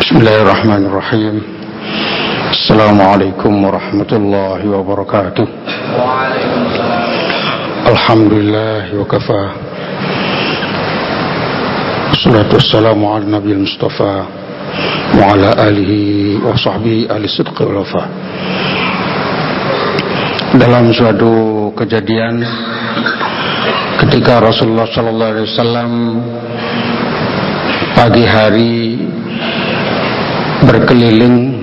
Bismillahirrahmanirrahim. Assalamualaikum warahmatullahi wabarakatuh. Alhamdulillah wa kafa. Wassalatu wassalamu ala nabiyil mustafa wa ala alihi wa sahbihi ahli sidqi wal wafa. Dalam suatu kejadian ketika Rasulullah sallallahu alaihi wasallam pagi hari berkeliling,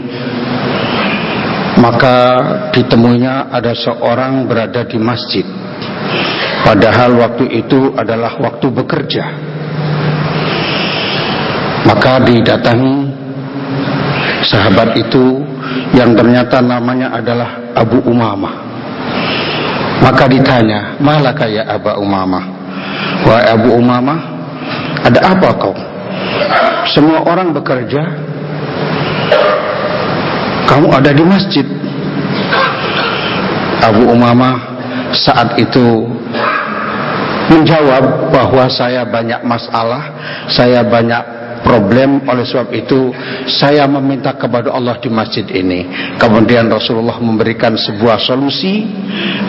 maka ditemuinya ada seorang berada di masjid, padahal waktu itu adalah waktu bekerja. Maka didatangi sahabat itu yang ternyata namanya adalah Abu Umamah. Maka ditanya, "Malaka ya Aba Umamah?" "Wahai Abu Umamah, ada apa kau? Semua orang bekerja, kamu ada di masjid." Abu Umamah saat itu menjawab bahwa saya banyak masalah, saya banyak problem, oleh sebab itu saya meminta kepada Allah di masjid ini. Kemudian Rasulullah memberikan sebuah solusi,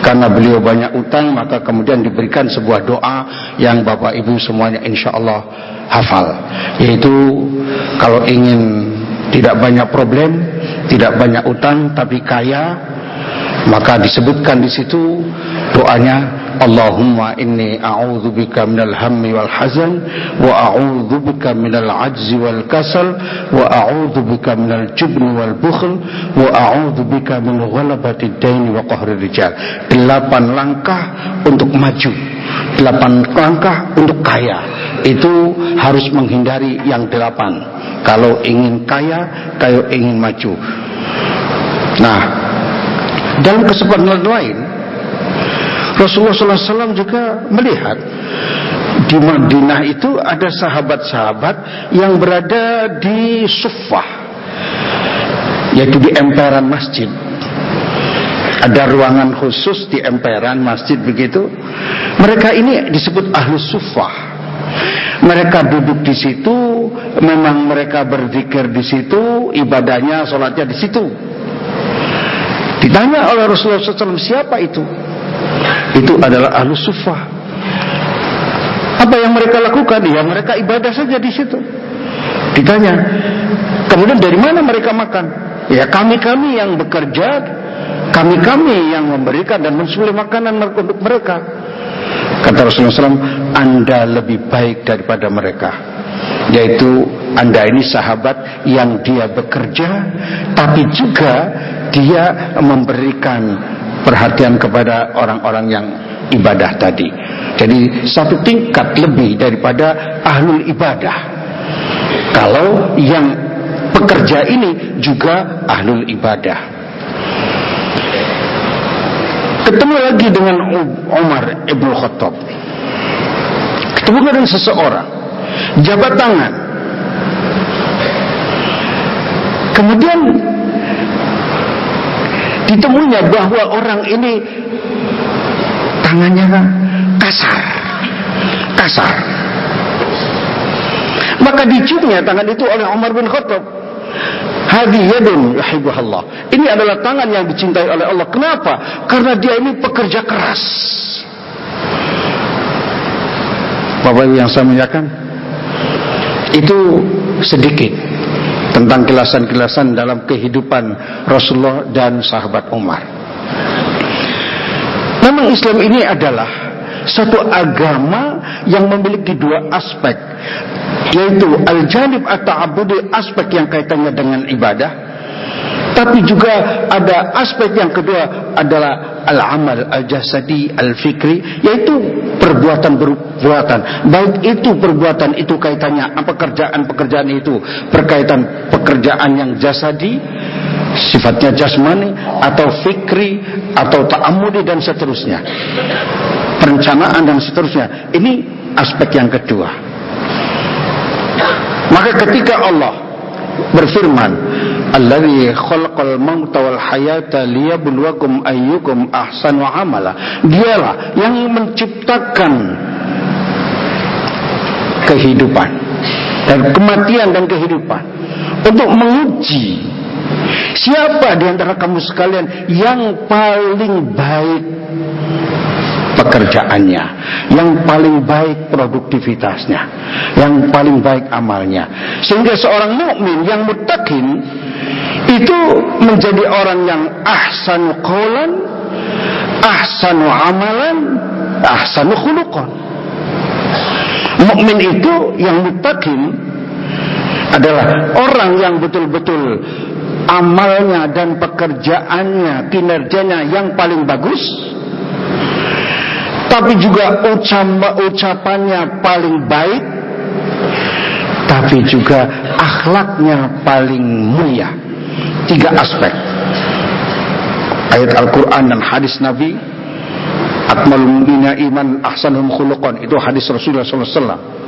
karena beliau banyak utang, maka kemudian diberikan sebuah doa yang Bapak Ibu semuanya insya Allah hafal, yaitu kalau ingin tidak banyak problem, tidak banyak utang, tapi kaya, maka disebutkan di situ doanya, Allahumma inni a'udzubika minal hammi wal hazan wa a'udzubika minal ajzi wal kasal wa a'udzubika minal jubni wal bukhl wa a'udzubika min ghalabatid daini wa qahrir rijal. 8 langkah untuk maju, 8 langkah untuk kaya. Itu harus menghindari yang 8 kalau ingin kaya, kalau ingin maju. Nah, dalam kesempatan lain Rasulullah SAW juga melihat di Madinah itu ada sahabat-sahabat yang berada di suffah, yaitu di emperan masjid. Ada ruangan khusus di emperan masjid begitu. Mereka ini disebut ahlus suffah. Mereka duduk di situ, memang mereka berzikir di situ, ibadahnya, sholatnya di situ. Ditanya oleh Rasulullah SAW, siapa itu? Itu adalah ahlus suffah. Apa yang mereka lakukan? Ya mereka ibadah saja di situ. Ditanya, kemudian dari mana mereka makan? Ya kami-kami yang bekerja, kami-kami yang memberikan dan mensuplai makanan untuk mereka. Kata Rasulullah SAW, Anda lebih baik daripada mereka. Yaitu Anda ini sahabat yang dia bekerja, tapi juga dia memberikan perhatian kepada orang-orang yang ibadah tadi. Jadi satu tingkat lebih daripada ahlul ibadah. Kalau yang pekerja ini juga ahlul ibadah. Ketemu lagi dengan Umar Ibn Khattab. Ketemu dengan seseorang, jabat tangan. Kemudian ditemunya bahwa orang ini tangannya kasar. Maka diciumnya tangan itu oleh Umar bin Khattab. Hadi yadun yuhibbuhallah. Ini adalah tangan yang dicintai oleh Allah. Kenapa? Karena dia ini pekerja keras. Bapak Ibu yang saya muliakan, itu sedikit tentang kilasan-kilasan dalam kehidupan Rasulullah dan sahabat Umar. Memang Islam ini adalah satu agama yang memiliki 2 aspek, yaitu al-janib at-ta'abbudi, aspek yang kaitannya dengan ibadah, tapi juga ada aspek yang kedua adalah al-amal al-jasadi al-fikri, yaitu perbuatan-perbuatan. Baik itu perbuatan itu kaitannya pekerjaan itu berkaitan pekerjaan yang jasadi, sifatnya jasmani, atau fikri, atau ta'amudi dan seterusnya, perencanaan dan seterusnya. Ini aspek yang kedua. Maka ketika Allah berfirman, Allazi khalaqal mauta wal hayata liyabluwakum ayyukum ahsanu amala, dialah yang menciptakan kehidupan dan kematian dan kehidupan untuk menguji siapa di antara kamu sekalian yang paling baik pekerjaannya, yang paling baik produktivitasnya, yang paling baik amalnya. Sehingga seorang mukmin yang muttaqin itu menjadi orang yang ahsanu qaulan, ahsanu amalan, ahsanu khuluqan. Mukmin itu yang muttaqin adalah orang yang betul-betul amalnya dan pekerjaannya, kinerjanya yang paling bagus, tapi juga ucapannya paling baik, tapi juga akhlaknya paling mulia. 3 aspek. Ayat Al-Quran dan hadis Nabi, akmalul mu'minina iman ahsanuhum khuluqan, itu hadis Rasulullah SAW.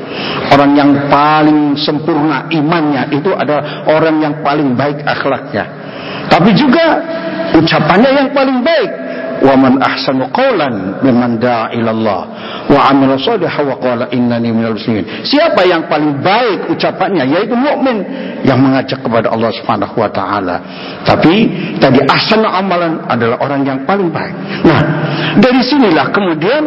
Orang yang paling sempurna imannya itu adalah orang yang paling baik akhlaknya, tapi juga ucapannya yang paling baik. Wa man ahsanu qawlan mimman da'a ila Allah wa 'amila shalihan wa qala innani minal muslimin. Siapa yang paling baik ucapannya? Yaitu mukmin yang mengajak kepada Allah Subhanahu wa taala. Tapi tadi ahsanu amalan adalah orang yang paling baik. Nah, dari sinilah kemudian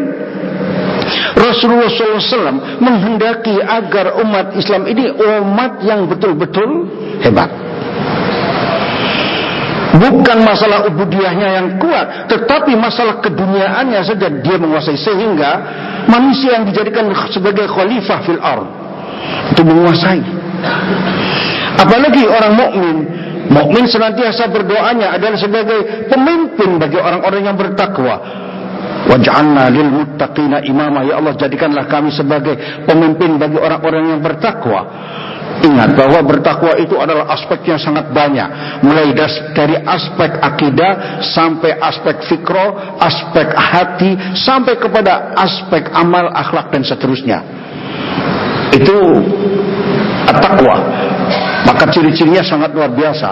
Rasulullah SAW menghendaki agar umat Islam ini umat yang betul-betul hebat. Bukan masalah ubudiyahnya yang kuat, tetapi masalah keduniaannya saja dia menguasai, sehingga manusia yang dijadikan sebagai khalifah fil ardh itu menguasai. Apalagi orang mukmin, mukmin senantiasa berdoanya adalah sebagai pemimpin bagi orang-orang yang bertakwa. Waj'alna lil muttaqina imama, ya Allah jadikanlah kami sebagai pemimpin bagi orang-orang yang bertakwa. Ingat bahwa bertakwa itu adalah aspek yang sangat banyak, mulai dari aspek akidah sampai aspek fikro, aspek hati, sampai kepada aspek amal, akhlak dan seterusnya. Itu at-taqwa. Maka ciri-cirinya sangat luar biasa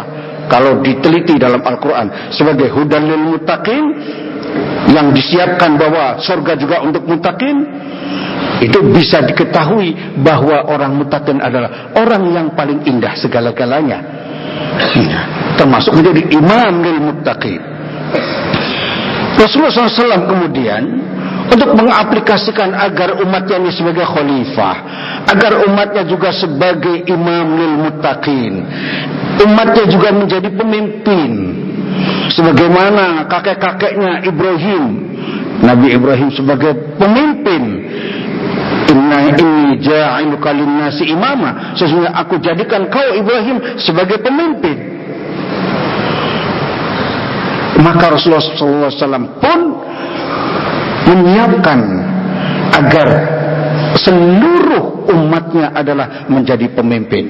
kalau diteliti dalam Al-Quran sebagai hudan lil muttaqin, yang disiapkan bahwa surga juga untuk muttaqin. Itu bisa diketahui bahwa orang muttaqin adalah orang yang paling indah segala-galanya, termasuk menjadi imam lil muttaqin. Rasulullah SAW kemudian untuk mengaplikasikan agar umatnya ini sebagai khalifah, agar umatnya juga sebagai imam lil muttaqin, umatnya juga menjadi pemimpin sebagaimana kakek-kakeknya Ibrahim, Nabi Ibrahim sebagai pemimpin. Inna inni ja'iluka linnasi imama, sesungguhnya aku jadikan kau Ibrahim sebagai pemimpin. Maka Rasulullah SAW pun menyiapkan agar seluruh umatnya adalah menjadi pemimpin.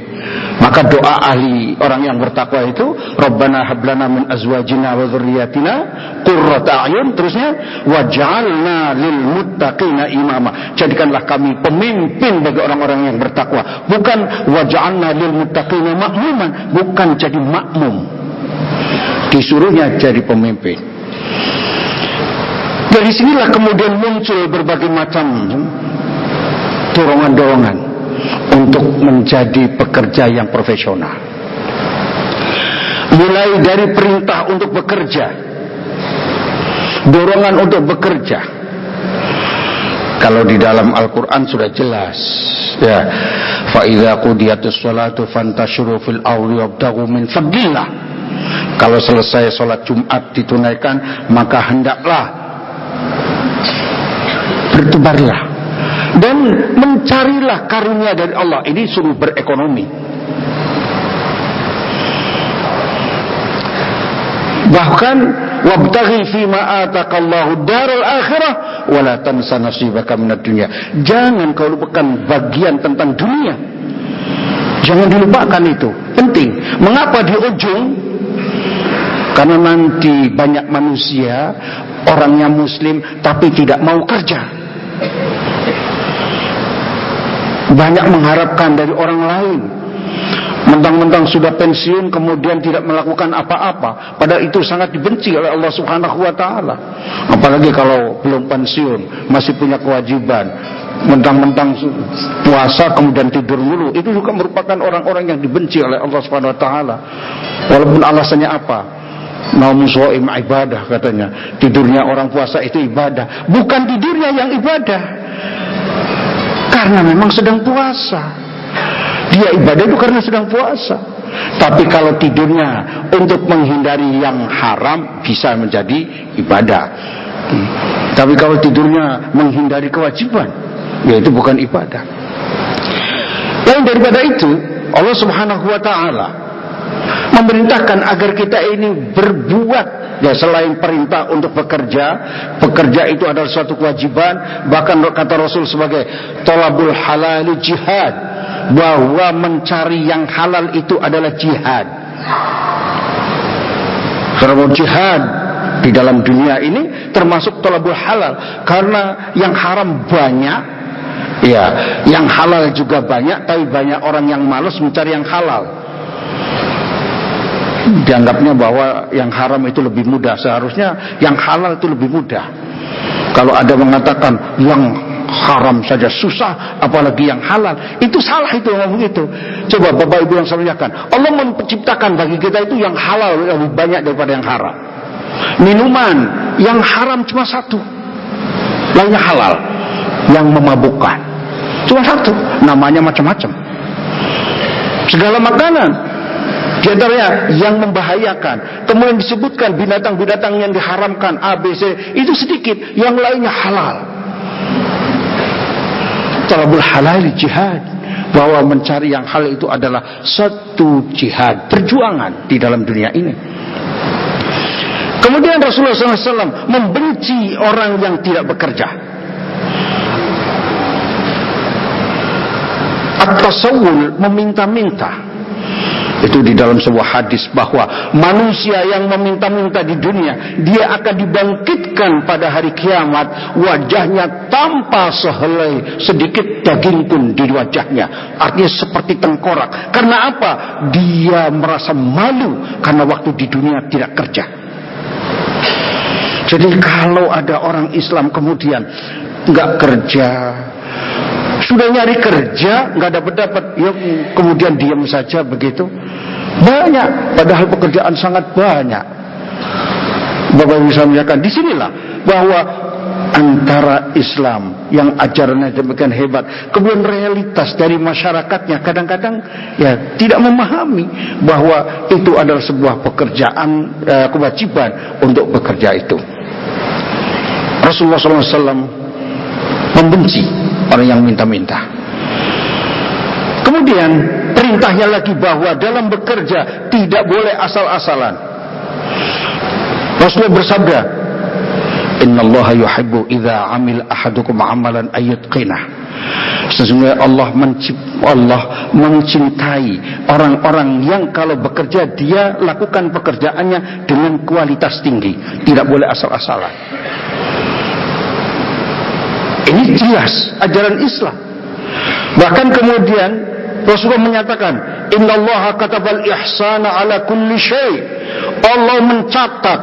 Maka doa ahli orang yang bertakwa itu, Rabbana hablana min azwajina wa dzurriyyatina qurrata a'yun, terusnya waj'alna lil muttaqina imama, jadikanlah kami pemimpin bagi orang-orang yang bertakwa. Bukan waj'alna lil muttaqina ma'muman, bukan jadi makmum, disuruhnya jadi pemimpin. Dari sinilah kemudian muncul berbagai macam dorongan-dorongan untuk menjadi pekerja yang profesional. Mulai dari perintah untuk bekerja, dorongan untuk bekerja. Kalau di dalam Al-Quran sudah jelas, ya, fa idza qudiyatus sholatu fantashiru fil ardi wabtaghu min fadlillah. Kalau selesai sholat Jumat ditunaikan, maka hendaklah bertebarlah dan mencarilah karunia dari Allah. Ini suruh berekonomi. Bahkan wabtaghi fima ataqallahu daral akhirah wala tansa nasibaka minad dunya. Jangan kau lupakan bagian tentang dunia. Jangan dilupakan, itu penting. Mengapa di ujung? Karena nanti banyak manusia orangnya muslim tapi tidak mau kerja. Banyak mengharapkan dari orang lain. Mentang-mentang sudah pensiun kemudian tidak melakukan apa-apa, padahal itu sangat dibenci oleh Allah Subhanahu wa taala. Apalagi kalau belum pensiun, masih punya kewajiban mentang-mentang puasa kemudian tidur mulu, itu juga merupakan orang-orang yang dibenci oleh Allah Subhanahu wa taala. Walaupun alasannya apa? Namun shaim ibadah katanya. Tidurnya orang puasa itu ibadah. Bukan tidurnya yang ibadah. Karena memang sedang puasa. Dia ibadah itu karena sedang puasa. Tapi kalau tidurnya untuk menghindari yang haram, bisa menjadi ibadah. Tapi kalau tidurnya menghindari kewajiban, ya itu bukan ibadah. Lain daripada itu, Allah Subhanahu wa taala memerintahkan agar kita ini berbuat, ya selain perintah untuk bekerja itu adalah suatu kewajiban. Bahkan kata Rasul sebagai thalabul halal jihad, bahwa mencari yang halal itu adalah jihad. Karena jihad di dalam dunia ini termasuk thalabul halal, karena yang haram banyak, ya, yang halal juga banyak, tapi banyak orang yang malas mencari yang halal. Dianggapnya bahwa yang haram itu lebih mudah, seharusnya yang halal itu lebih mudah. Kalau ada mengatakan yang haram saja susah, apalagi yang halal, itu salah itu ngomong itu. Coba Bapak Ibu yang saya muliakan, Allah menciptakan bagi kita itu yang halal lebih banyak daripada yang haram. Minuman yang haram cuma satu, lainnya halal. Yang memabukkan cuma satu, namanya macam-macam. Segala makanan di antaranya yang membahayakan, kemudian disebutkan binatang-binatang yang diharamkan A, B, C, itu sedikit, yang lainnya halal. Talabul halal jihad, bahwa mencari yang halal itu adalah satu jihad, perjuangan di dalam dunia ini. Kemudian Rasulullah SAW membenci orang yang tidak bekerja. At-tasawwul, meminta-minta. Itu di dalam sebuah hadis bahwa manusia yang meminta-minta di dunia, dia akan dibangkitkan pada hari kiamat, wajahnya tanpa sehelai sedikit daging pun di wajahnya. Artinya seperti tengkorak. Karena apa? Dia merasa malu karena waktu di dunia tidak kerja. Jadi kalau ada orang Islam kemudian nggak kerja, sudah nyari kerja nggak dapat, ya kemudian diam saja begitu, banyak, padahal pekerjaan sangat banyak. Bapak Ibu bisa melihatkan di sinilah bahwa antara Islam yang ajarannya demikian hebat, kemudian realitas dari masyarakatnya kadang-kadang ya tidak memahami bahwa itu adalah sebuah pekerjaan, kewajiban untuk bekerja itu. Rasulullah SAW membenci orang yang minta-minta. Kemudian perintahnya lagi bahwa dalam bekerja tidak boleh asal-asalan. Rasulullah bersabda, Innallaha yuhibbu idza amil ahadukum amalan ayyutqinah. Sesungguhnya Allah mencintai orang-orang yang kalau bekerja dia lakukan pekerjaannya dengan kualitas tinggi, tidak boleh asal-asalan. Ini jelas ajaran Islam. Bahkan kemudian Rasulullah menyatakan, Innallaha katabal ihsana ala kulli syai'. Allah mencatat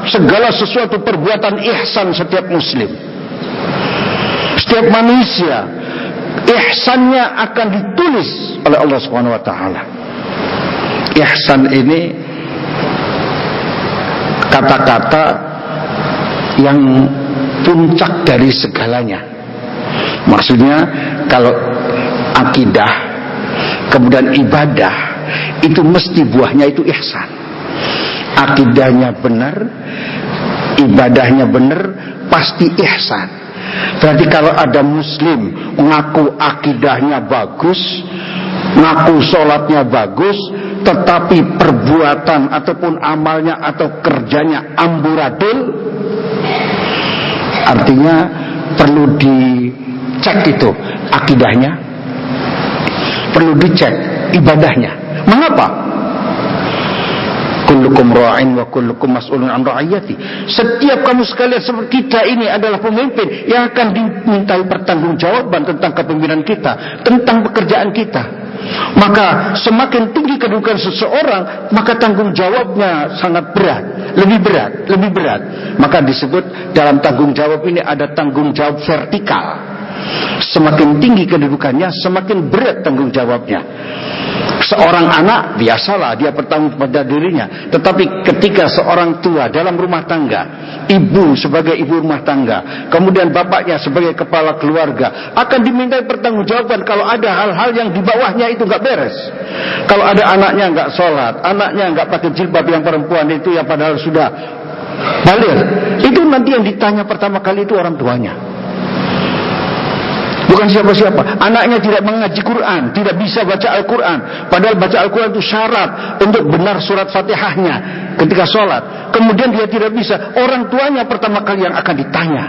segala sesuatu perbuatan ihsan setiap muslim. Setiap manusia ihsannya akan ditulis oleh Allah Subhanahu wa taala. Ihsan ini kata-kata yang puncak dari segalanya. Maksudnya kalau akidah kemudian ibadah itu mesti buahnya itu ihsan. Akidahnya benar, ibadahnya benar, pasti ihsan. Berarti kalau ada muslim mengaku akidahnya bagus, ngaku sholatnya bagus, tetapi perbuatan ataupun amalnya atau kerjanya amburadul, artinya perlu dicek itu akidahnya, perlu dicek ibadahnya. Mengapa? Kullukum ra'in wa kullukum mas'ulun an ra'iyati. Setiap kamu sekalian seperti kita ini adalah pemimpin yang akan dimintai pertanggungjawaban tentang kepemimpinan kita, tentang pekerjaan kita. Maka semakin tinggi kedudukan seseorang, maka tanggung jawabnya sangat berat, lebih berat. Maka disebut dalam tanggung jawab ini ada tanggung jawab vertikal. Semakin tinggi kedudukannya, semakin berat tanggung jawabnya. Seorang anak biasalah dia bertanggung pada dirinya, tetapi ketika seorang tua dalam rumah tangga, ibu sebagai ibu rumah tangga, kemudian bapaknya sebagai kepala keluarga, akan dimintai pertanggungjawaban kalau ada hal-hal yang di bawahnya itu nggak beres. Kalau ada anaknya nggak sholat, anaknya nggak pakai jilbab, yang perempuan itu yang padahal sudah baligh, itu nanti yang ditanya pertama kali itu orang tuanya, bukan siapa-siapa. Anaknya tidak mengaji Quran, tidak bisa baca Al-Quran, padahal baca Al-Quran itu syarat untuk benar surat Fatihahnya ketika sholat. Kemudian dia tidak bisa, orang tuanya pertama kali yang akan ditanya.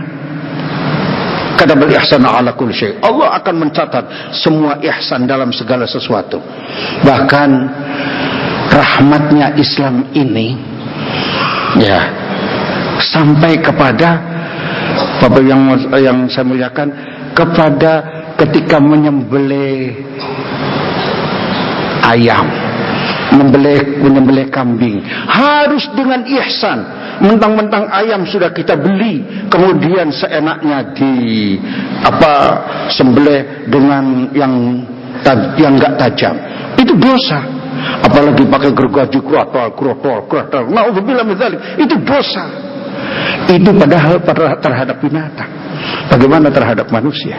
Kata bal ihsana ala kulli syai', Allah akan mencatat semua ihsan dalam segala sesuatu. Bahkan rahmatnya Islam ini, ya, sampai kepada Bapak yang saya muliakan, kepada ketika menyembelih ayam, menyembelih kambing, harus dengan ihsan. Mentang-mentang ayam sudah kita beli, kemudian seenaknya sembelih dengan yang enggak tajam, itu dosa. Apalagi pakai gergaji krotol, naudzubillah min dzalik, itu dosa. Itu padahal terhadap binatang. Bagaimana terhadap manusia?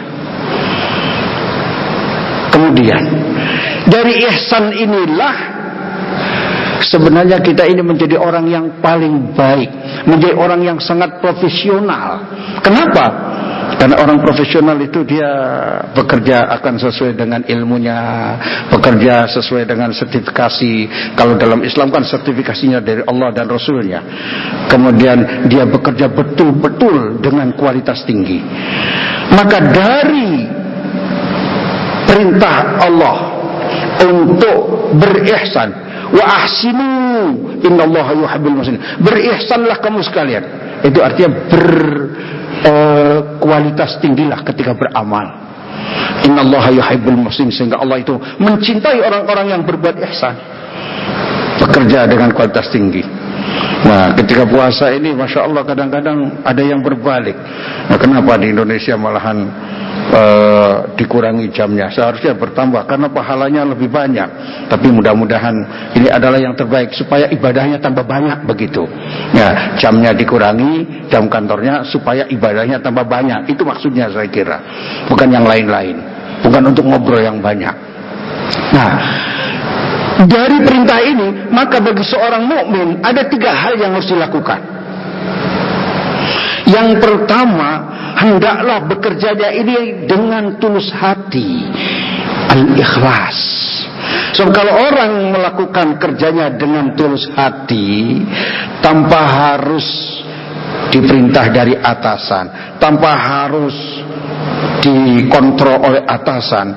Kemudian dari ihsan inilah sebenarnya kita ini menjadi orang yang paling baik, menjadi orang yang sangat profesional. Kenapa? Karena orang profesional itu dia bekerja akan sesuai dengan ilmunya, bekerja sesuai dengan sertifikasi. Kalau dalam Islam kan sertifikasinya dari Allah dan Rasulnya. Kemudian dia bekerja betul-betul dengan kualitas tinggi. Maka dari perintah Allah untuk berihsan, wa ahsinu innallaha yuhibbul muhsinin, berihsanlah kamu sekalian. Itu artinya kualitas tinggilah ketika beramal. Innallaha yuhibbul muhsinin, sehingga Allah itu mencintai orang-orang yang berbuat ihsan, bekerja dengan kualitas tinggi. Nah, ketika puasa ini, masya Allah, kadang-kadang ada yang berbalik. Nah, kenapa di Indonesia malahan dikurangi jamnya? Seharusnya bertambah karena pahalanya lebih banyak. Tapi mudah-mudahan ini adalah yang terbaik supaya ibadahnya tambah banyak begitu. Ya, jamnya dikurangi, jam kantornya, supaya ibadahnya tambah banyak. Itu maksudnya saya kira, bukan yang lain-lain, bukan untuk ngobrol yang banyak. Nah, dari perintah ini, maka bagi seorang mukmin ada 3 hal yang harus dilakukan. Yang pertama, hendaklah bekerjanya ini dengan tulus hati, al-ikhlas. So, kalau orang melakukan kerjanya dengan tulus hati, tanpa harus diperintah dari atasan, tanpa harus dikontrol oleh atasan,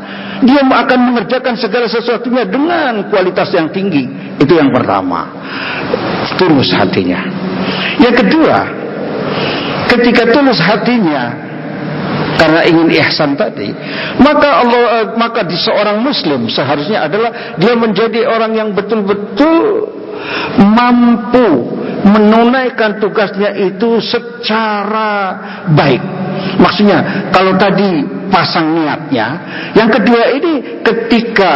dia akan mengerjakan segala sesuatunya dengan kualitas yang tinggi. Itu yang pertama, tulus hatinya. Yang kedua, ketika tulus hatinya karena ingin ihsan tadi, maka di seorang muslim seharusnya adalah dia menjadi orang yang betul-betul mampu menunaikan tugasnya itu secara baik. Maksudnya, kalau tadi pasang niatnya, yang kedua ini ketika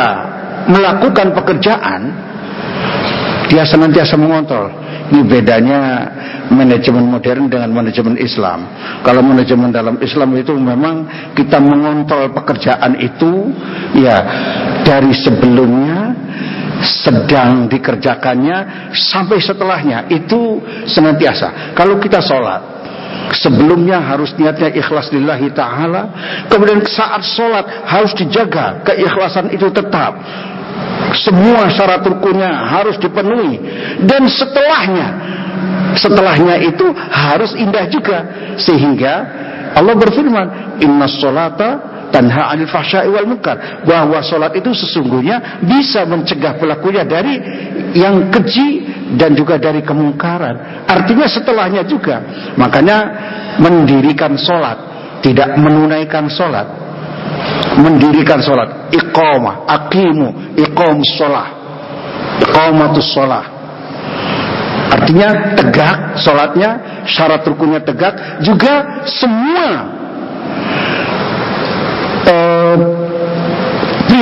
melakukan pekerjaan, dia senantiasa mengontrol. Ini bedanya manajemen modern dengan manajemen Islam. Kalau manajemen dalam Islam itu memang kita mengontrol pekerjaan itu, ya, dari sebelumnya, sedang dikerjakannya, sampai setelahnya, itu senantiasa. Kalau kita sholat, sebelumnya harus niatnya ikhlas lillahi ta'ala, kemudian saat sholat harus dijaga keikhlasan itu tetap, semua syarat rukunnya harus dipenuhi, dan setelahnya itu harus indah juga, sehingga Allah berfirman, innas sholata tanha 'anil fahsya'i wal munkar, bahwa salat itu sesungguhnya bisa mencegah pelakunya dari yang keji dan juga dari kemungkaran. Artinya setelahnya juga. Makanya mendirikan salat, tidak menunaikan salat. Mendirikan salat, iqamah, aqimu, iqamus shalah, iqamatus shalah. Artinya tegak salatnya, syarat rukunnya tegak, juga semua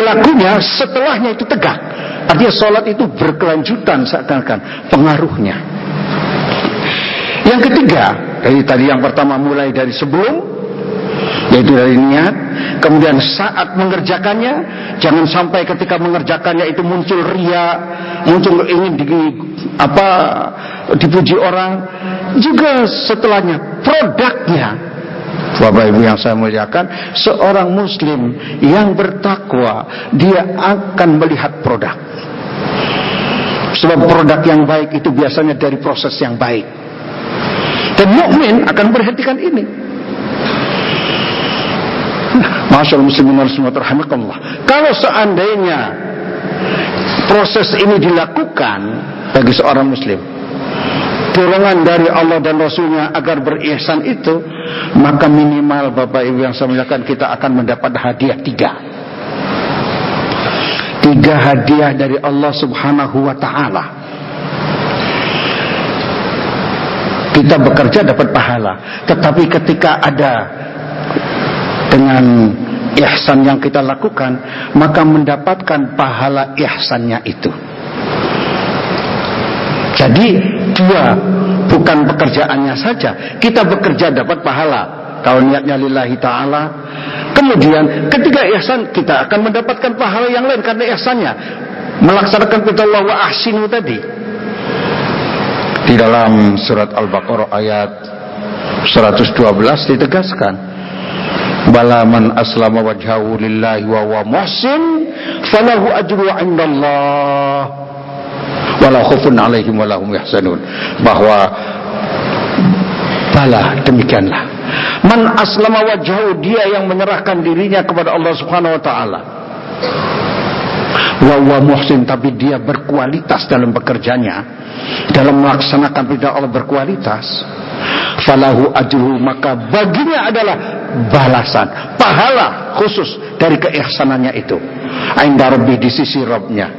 Perilakunya setelahnya itu tegak. Artinya sholat itu berkelanjutan seakan-akan pengaruhnya. Yang ketiga, dari tadi yang pertama mulai dari sebelum, yaitu dari niat. Kemudian saat mengerjakannya, jangan sampai ketika mengerjakannya itu muncul riya, muncul ingin dipuji orang. Juga setelahnya, produknya. Bapak Ibu yang saya muliakan, seorang muslim yang bertakwa, dia akan melihat produk. Sebab produk yang baik itu biasanya dari proses yang baik. Dan mukmin akan memperhatikan ini. Masyaallah muslimin wal muslimat rahimakumullah. Kalau seandainya proses ini dilakukan bagi seorang muslim, dorongan dari Allah dan Rasulnya agar berihsan itu, maka minimal Bapak Ibu yang saya muliakan, kita akan mendapat hadiah 3 hadiah dari Allah Subhanahu wa ta'ala. Kita bekerja dapat pahala, tetapi ketika ada dengan ihsan yang kita lakukan, maka mendapatkan pahala ihsannya itu. Jadi 2, bukan pekerjaannya saja, kita bekerja dapat pahala kalau niatnya lillahi ta'ala. Kemudian ketika ihsan, kita akan mendapatkan pahala yang lain karena ihsannya melaksanakan perintah Allah wa ahsinu tadi. Di dalam surat Al-Baqarah ayat 112 ditegaskan, bala man aslama wajhahu lillahi wa huwa muhsin falahu ajru 'indallah wala khaufun 'alaihim wala hum yahzanun. Bahwa bala, demikianlah, man aslama wajhahu, dia yang menyerahkan dirinya kepada Allah Subhanahu wa taala, wa huwa muhsin, tapi dia berkualitas dalam bekerjanya, dalam melaksanakan perintah Allah berkualitas, falahu ajruhu, maka baginya adalah balasan, pahala khusus dari keihsanannya itu, inda rabbi, di sisi Rabbnya,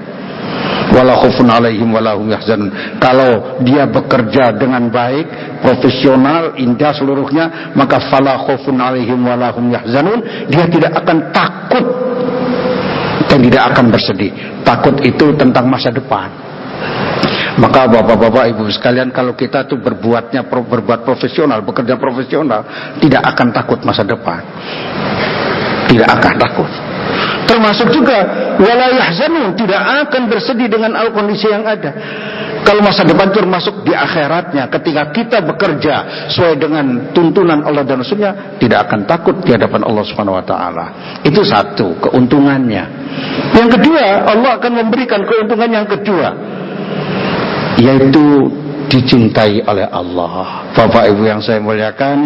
wala khaufun alaihim wala hum yahzanun. Kalau dia bekerja dengan baik, profesional, indah seluruhnya, maka fala khaufun alaihim wala hum yahzanun, dia tidak akan takut dan tidak akan bersedih. Takut itu tentang masa depan. Maka bapak-bapak, ibu sekalian, kalau kita tuh berbuat profesional, bekerja profesional, tidak akan takut masa depan. Tidak akan takut. Termasuk juga wala yahzanun, tidak akan bersedih dengan kondisi yang ada. Kalau masa depan termasuk di akhiratnya, ketika kita bekerja sesuai dengan tuntunan Allah dan Rasulnya, tidak akan takut di hadapan Allah Subhanahu wa taala. Itu satu keuntungannya. Yang kedua, Allah akan memberikan keuntungan yang kedua, yaitu dicintai oleh Allah. Bapak Ibu yang saya muliakan,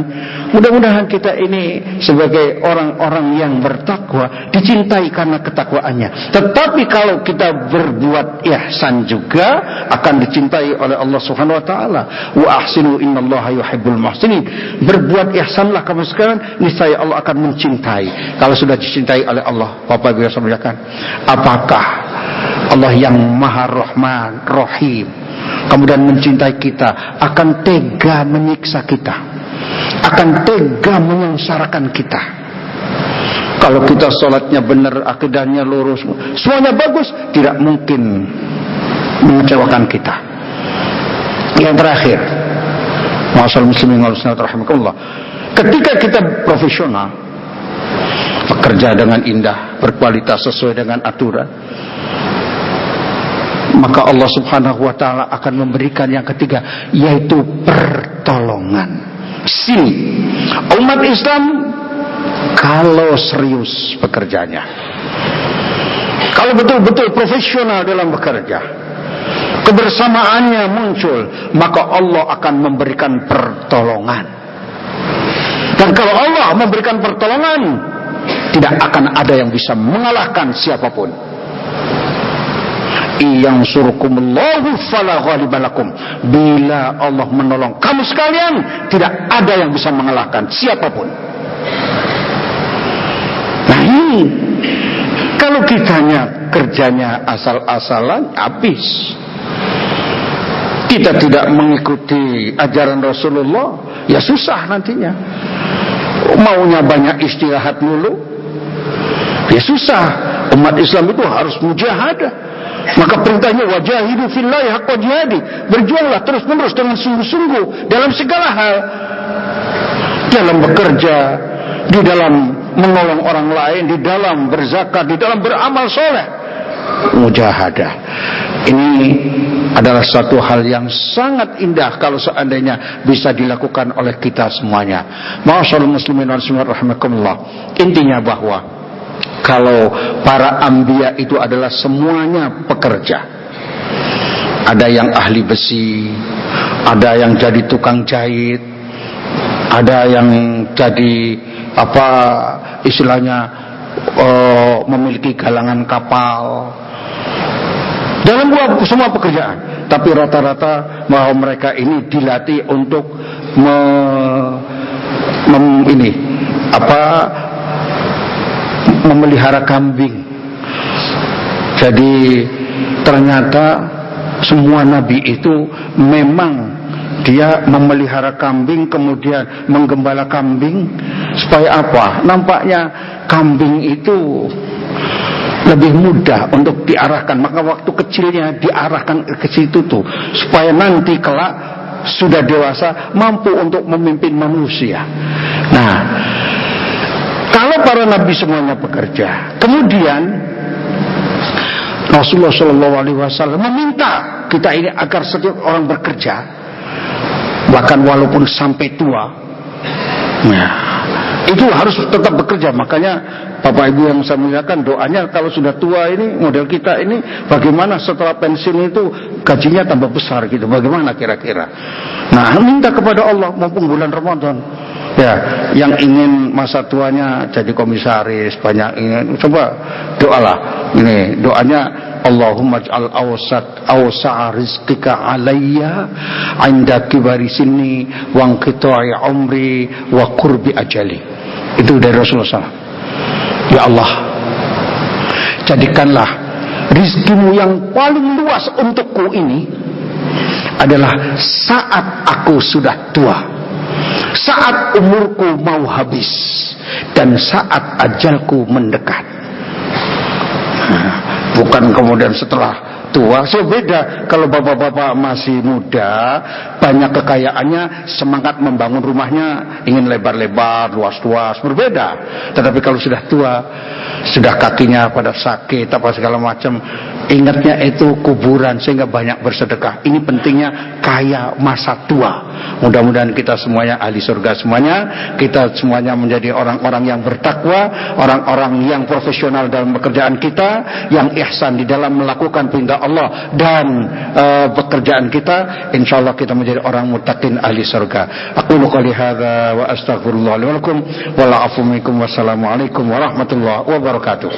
mudah-mudahan kita ini sebagai orang-orang yang bertakwa dicintai karena ketakwaannya. Tetapi kalau kita berbuat ihsan juga akan dicintai oleh Allah Subhanahu wa taala. Wa ahsinu innallaha yuhibbul muhsinin. Berbuat ihsanlah kamu sekalian, niscaya Allah akan mencintai. Kalau sudah dicintai oleh Allah, Bapak Ibu yang saya muliakan, apakah Allah yang Maha Rahman Rahim kemudian mencintai kita, akan tega menyiksa kita, akan tega menyengsarakan kita? Kalau kita sholatnya benar, akidahnya lurus, semuanya bagus, tidak mungkin mengecewakan kita. Yang terakhir, masyaallah muslimin wal muslimat rahimakumullah, ketika kita profesional, bekerja dengan indah, berkualitas sesuai dengan aturan, maka Allah Subhanahu wa taala akan memberikan yang ketiga, yaitu pertolongan. Sini umat Islam kalau serius bekerjanya, kalau betul-betul profesional dalam bekerja, kebersamaannya muncul, maka Allah akan memberikan pertolongan. Dan kalau Allah memberikan pertolongan, tidak akan ada yang bisa mengalahkan siapapun. Yansurkumullahu fala ghaliba lakum. Bila Allah menolong kamu sekalian, tidak ada yang bisa mengalahkan siapapun. Nah ini, kalau kitanya kerjanya asal-asalan, habis. Kita tidak mengikuti ajaran Rasulullah, ya susah nantinya. Maunya banyak istirahat dulu, ya susah. Umat Islam itu harus mujahadah. Maka perintahnya wajahidu fillahi haqqa jihadi, berjuanglah terus-menerus dengan sungguh-sungguh dalam segala hal, dalam bekerja, di dalam menolong orang lain, di dalam berzakat, di dalam beramal soleh. Mujahadah ini adalah satu hal yang sangat indah kalau seandainya bisa dilakukan oleh kita semuanya. Ma'asyiral muslimin wal muslimat rahimakumullah. Intinya bahwa kalau para anbiya itu adalah semuanya pekerja. Ada yang ahli besi, ada yang jadi tukang jahit, ada yang jadi memiliki galangan kapal, dalam semua pekerjaan. Tapi rata-rata bahwa mereka ini dilatih untuk memelihara kambing. Jadi ternyata semua nabi itu memang dia memelihara kambing, kemudian menggembala kambing supaya apa? Nampaknya kambing itu lebih mudah untuk diarahkan, maka waktu kecilnya diarahkan ke situ tuh supaya nanti kelak sudah dewasa mampu untuk memimpin manusia. Nah, kalau para nabi semuanya bekerja, kemudian Rasulullah SAW meminta kita ini agar setiap orang bekerja, bahkan walaupun sampai tua. Nah, itu harus tetap bekerja. Makanya Bapak Ibu yang saya muliakan, doanya kalau sudah tua ini, model kita ini, bagaimana setelah pensiun itu gajinya tambah besar gitu, bagaimana kira-kira. Nah, minta kepada Allah mumpung bulan Ramadan. Ya, yang ingin masa tuanya jadi komisaris, banyak ingin, coba doalah. Ini doanya, Allahumma ij'al awsa'a rizqika alayya 'inda kibari sinni wa inqita'i umri wa qurbi ajali. Itu dari Rasulullah SAW. Ya Allah, jadikanlah rizkimu yang paling luas untukku ini adalah saat aku sudah tua, saat umurku mau habis, dan saat ajalku mendekat. Bukan kemudian setelah tua. So beda kalau bapak-bapak masih muda, banyak kekayaannya, semangat membangun rumahnya, ingin lebar-lebar, luas-luas, berbeda. Tetapi kalau sudah tua, sudah kakinya pada sakit apa segala macam, ingatnya itu kuburan, sehingga banyak bersedekah. Ini pentingnya kaya masa tua. Mudah-mudahan kita semuanya ahli surga semuanya, kita semuanya menjadi orang-orang yang bertakwa, orang-orang yang profesional dalam pekerjaan kita, yang ihsan di dalam melakukan perintah Allah dan pekerjaan kita. Insyaallah kita menjadi orang muttaqin ahli surga. Aqulu qouli hadza wa astaghfirullah li wa lakum wa la afu minkum. Wassalamualaikum warahmatullahi wabarakatuh.